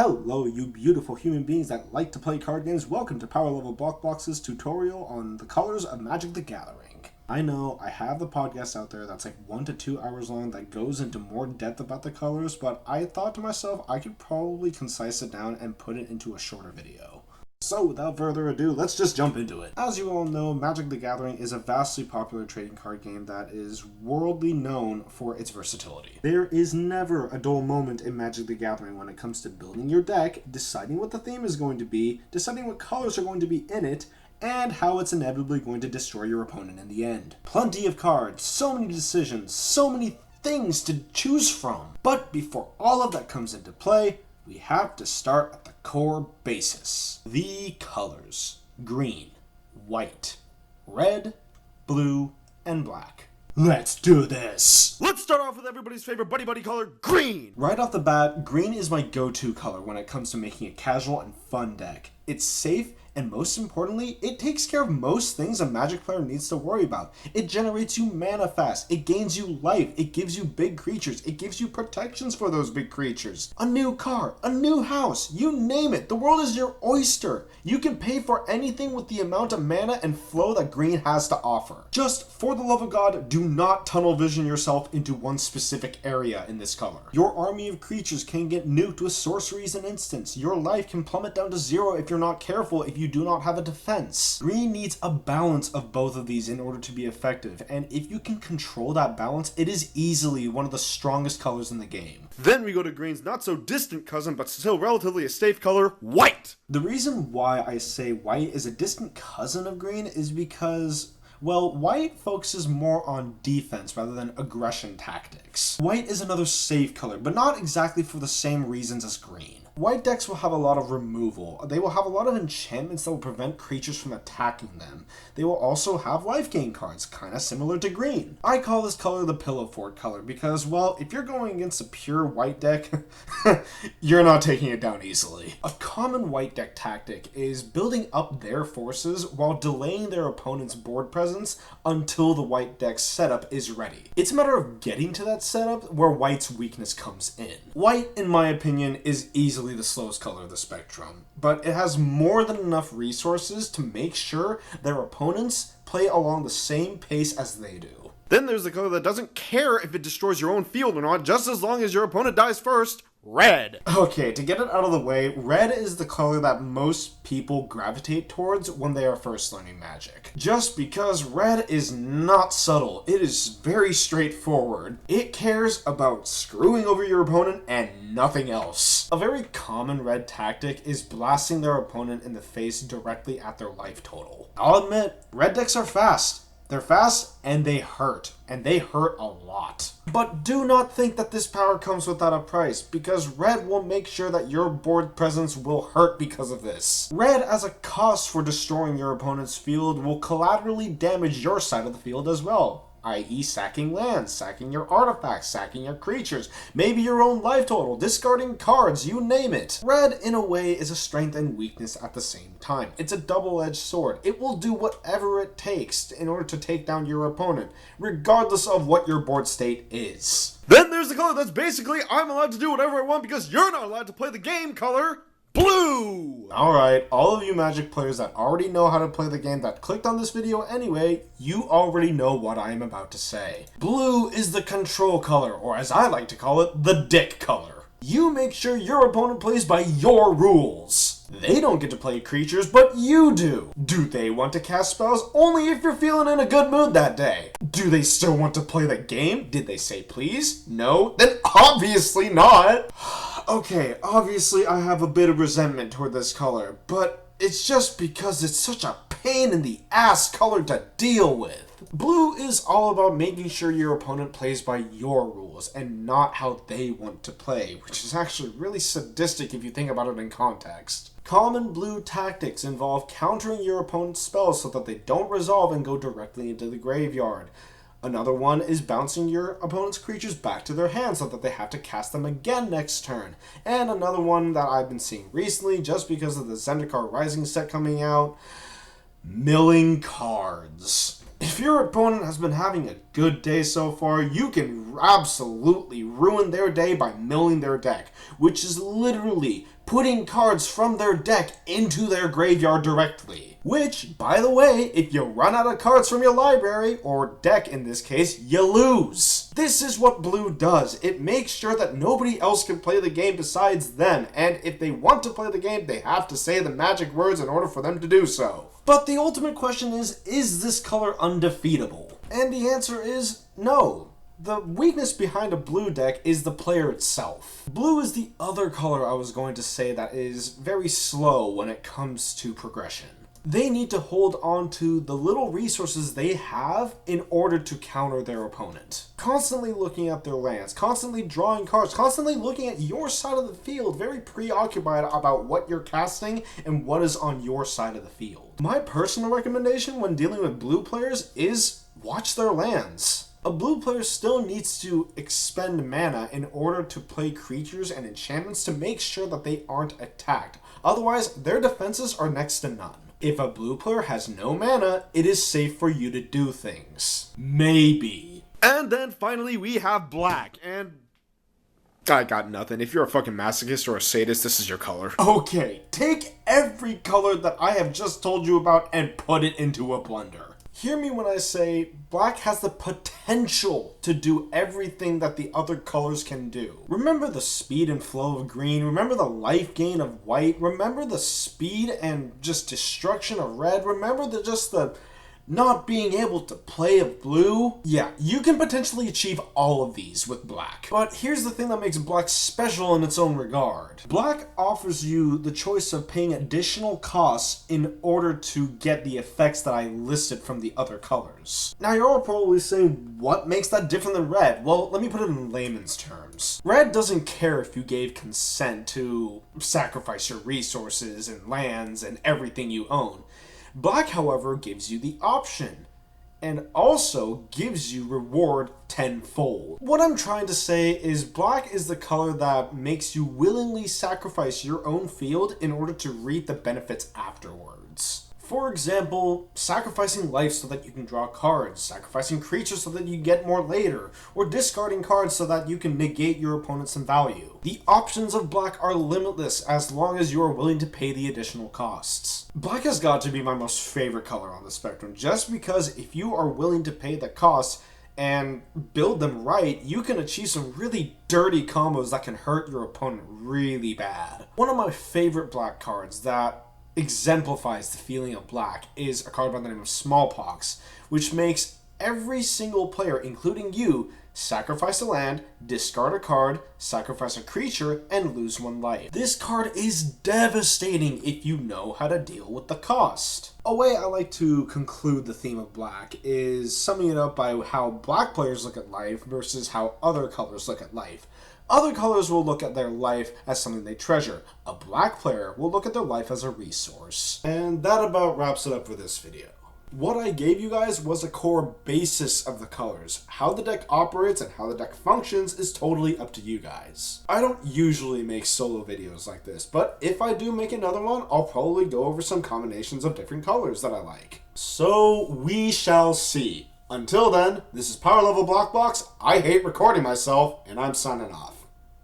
Hello, you beautiful human beings that like to play card games. Welcome to Power Level BlockBlocks' tutorial on the colors of Magic the Gathering. I know I have the podcast out there that's like 1 to 2 hours long that goes into more depth about the colors, but I thought to myself I could probably concise it down and put it into a shorter video. So, without further ado, let's just jump into it. As you all know, Magic the Gathering is a vastly popular trading card game that is worldly known for its versatility. There is never a dull moment in Magic the Gathering when it comes to building your deck, deciding what the theme is going to be, deciding what colors are going to be in it, and how it's inevitably going to destroy your opponent in the end. Plenty of cards, so many decisions, so many things to choose from. But before all of that comes into play, we have to start at the core basis. The colors. Green, white, red, blue, and black. Let's do this! Let's start off with everybody's favorite buddy color, green! Right off the bat, green is my go-to color when it comes to making a casual and fun deck. It's safe, and most importantly, it takes care of most things a Magic player needs to worry about. It generates you mana fast, it gains you life, it gives you big creatures, it gives you protections for those big creatures. A new car, a new house, you name it, the world is your oyster. You can pay for anything with the amount of mana and flow that green has to offer. Just, for the love of God, do not tunnel vision yourself into one specific area in this color. Your army of creatures can get nuked with sorceries and instants. Your life can plummet down to 0 if you're not careful, if you do not have a defense. Green needs a balance of both of these in order to be effective, and if you can control that balance, it is easily one of the strongest colors in the game. Then we go to green's not so distant cousin, but still relatively a safe color, white! The reason why I say white is a distant cousin of green is because, well, white focuses more on defense rather than aggression tactics. White is another safe color, but not exactly for the same reasons as green. White decks will have a lot of removal. They will have a lot of enchantments that will prevent creatures from attacking them. They will also have life gain cards, kind of similar to green. I call this color the pillow fort color because, well, if you're going against a pure white deck, you're not taking it down easily. A common white deck tactic is building up their forces while delaying their opponent's board presence until the white deck's setup is ready. It's a matter of getting to that setup where white's weakness comes in. White, in my opinion, is easily the slowest color of the spectrum, but it has more than enough resources to make sure their opponents play along the same pace as they do. Then there's the color that doesn't care if it destroys your own field or not, just as long as your opponent dies first, red. Okay, to get it out of the way, red is the color that most people gravitate towards when they are first learning Magic. Just because red is not subtle, it is very straightforward. It cares about screwing over your opponent and nothing else. A very common red tactic is blasting their opponent in the face directly at their life total. I'll admit, red decks are fast. They're fast, and they hurt a lot. But do not think that this power comes without a price, because red will make sure that your board presence will hurt because of this. Red, as a cost for destroying your opponent's field, will collaterally damage your side of the field as well. I.e. sacking lands, sacking your artifacts, sacking your creatures, maybe your own life total, discarding cards, you name it. Red, in a way, is a strength and weakness at the same time. It's a double-edged sword. It will do whatever it takes in order to take down your opponent, regardless of what your board state is. Then there's the color that's basically, I'm allowed to do whatever I want because you're not allowed to play the game color, blue! Alright, all of you Magic players that already know how to play the game that clicked on this video anyway, you already know what I am about to say. Blue is the control color, or as I like to call it, the dick color. You make sure your opponent plays by your rules. They don't get to play creatures, but you do. Do they want to cast spells? Only if you're feeling in a good mood that day. Do they still want to play the game? Did they say please? No? Then obviously not. Okay, obviously I have a bit of resentment toward this color, but it's just because it's such a pain in the ass color to deal with. Blue is all about making sure your opponent plays by your rules and not how they want to play, which is actually really sadistic if you think about it in context. Common blue tactics involve countering your opponent's spells so that they don't resolve and go directly into the graveyard. Another one is bouncing your opponent's creatures back to their hand so that they have to cast them again next turn. And another one that I've been seeing recently just because of the Zendikar Rising set coming out, milling cards. If your opponent has been having a good day so far, you can absolutely ruin their day by milling their deck, which is literally putting cards from their deck into their graveyard directly. Which, by the way, if you run out of cards from your library, or deck in this case, you lose. This is what blue does. It makes sure that nobody else can play the game besides them, and if they want to play the game, they have to say the magic words in order for them to do so. But the ultimate question is this color undefeatable? And the answer is no. The weakness behind a blue deck is the player itself. Blue is the other color I was going to say that is very slow when it comes to progression. They need to hold on to the little resources they have in order to counter their opponent. Constantly looking at their lands, constantly drawing cards, constantly looking at your side of the field, very preoccupied about what you're casting and what is on your side of the field. My personal recommendation when dealing with blue players is watch their lands. A blue player still needs to expend mana in order to play creatures and enchantments to make sure that they aren't attacked. Otherwise, their defenses are next to none. If a blue player has no mana, it is safe for you to do things. Maybe. And then finally we have black, and I got nothing. If you're a fucking masochist or a sadist, this is your color. Okay, take every color that I have just told you about and put it into a blender. Hear me when I say black has the potential to do everything that the other colors can do. Remember the speed and flow of green, remember the life gain of white, remember the speed and just destruction of red, remember the not being able to play of blue? Yeah, you can potentially achieve all of these with black. But here's the thing that makes black special in its own regard. Black offers you the choice of paying additional costs in order to get the effects that I listed from the other colors. Now you're all probably saying, what makes that different than red? Well, let me put it in layman's terms. Red doesn't care if you gave consent to sacrifice your resources and lands and everything you own. Black, however, gives you the option, and also gives you reward tenfold. What I'm trying to say is black is the color that makes you willingly sacrifice your own field in order to reap the benefits afterwards. For example, sacrificing life so that you can draw cards, sacrificing creatures so that you get more later, or discarding cards so that you can negate your opponent's some value. The options of black are limitless as long as you are willing to pay the additional costs. Black has got to be my most favorite color on the spectrum, just because if you are willing to pay the costs and build them right, you can achieve some really dirty combos that can hurt your opponent really bad. One of my favorite black cards that exemplifies the feeling of black is a card by the name of Smallpox, which makes every single player, including you, sacrifice a land, discard a card, sacrifice a creature, and lose one life. This card is devastating if you know how to deal with the cost. A way I like to conclude the theme of black is summing it up by how black players look at life versus how other colors look at life. Other colors will look at their life as something they treasure. A black player will look at their life as a resource. And that about wraps it up for this video. What I gave you guys was a core basis of the colors. How the deck operates and how the deck functions is totally up to you guys. I don't usually make solo videos like this, but if I do make another one, I'll probably go over some combinations of different colors that I like. So we shall see. Until then, this is Power Level BlockBlocks. I hate recording myself, and I'm signing off.